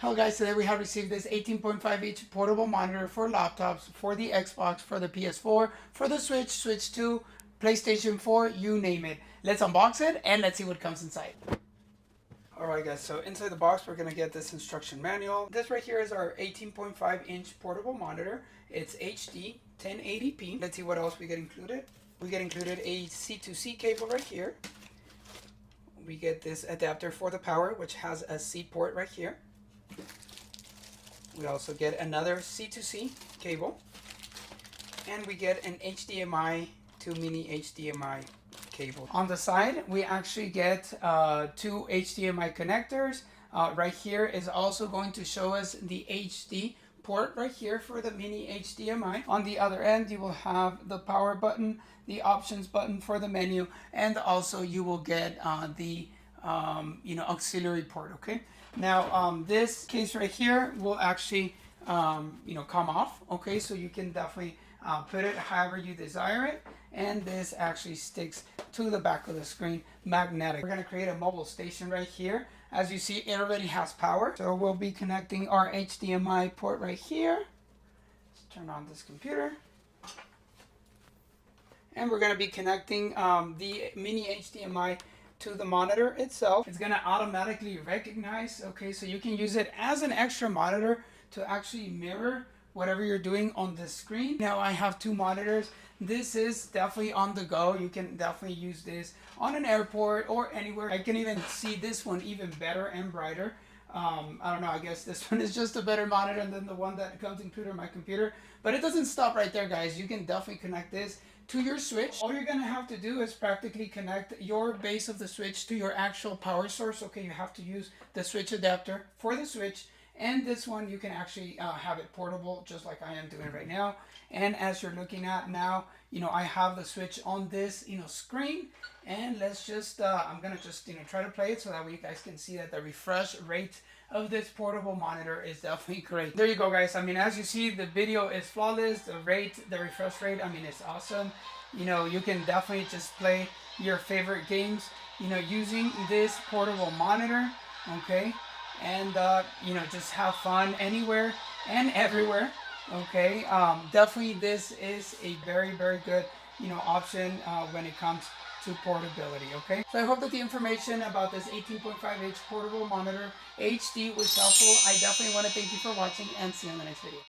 Hello guys, today we have received this 18.5-inch portable monitor for laptops, for the Xbox, for the PS4, for the Switch, Switch 2, PlayStation 4, you name it. Let's unbox it and let's see what comes inside. Alright guys, so inside the box we're going to get this instruction manual. This right here is our 18.5-inch portable monitor. It's HD 1080p. Let's see what else we get included. We get included a C2C cable right here. We get this adapter for the power, which has a C port right here. We also get another C2C cable, and we get an HDMI to mini HDMI cable. On the side, we actually get two HDMI connectors. Right here is also going to show us the HD port right here for the mini HDMI. On the other end, you will have the power button, the options button for the menu, and also you will get the auxiliary port. Okay. Now this case right here will actually come off. Okay, so you can definitely put it however you desire it, and this actually sticks to the back of the screen, magnetic. We're going to create a mobile station right here. As you see, it already has power, so we'll be connecting our HDMI port right here. Let's turn on this computer. And we're going to be connecting the mini HDMI to the monitor itself. It's going to automatically recognize, okay, so you can use it as an extra monitor to actually mirror whatever you're doing on the screen. Now I have two monitors. This is definitely on the go. You can definitely use this on an airport or anywhere. I can even see this one even better and brighter. I don't know, I guess this one is just a better monitor than the one that comes included in my computer. But it doesn't stop right there, guys. You can definitely connect this to your Switch. All you're going to have to do is practically connect your base of the Switch to your actual power source. Okay, you have to use the Switch adapter for the Switch. And this one, you can actually have it portable, just like I am doing right now. And as you're looking at now, I have the Switch on this, screen. And let's just, I'm going to just, try to play it so that way you guys can see that the refresh rate of this portable monitor is definitely great. There you go, guys. I mean, as you see, the video is flawless. The refresh rate, I mean, it's awesome. You can definitely just play your favorite games, using this portable monitor, okay? And, just have fun anywhere and everywhere, okay? Definitely this is a very, very good, option when it comes to portability, okay? So I hope that the information about this 18.5-inch portable monitor HD was helpful. I definitely want to thank you for watching and see you in the next video.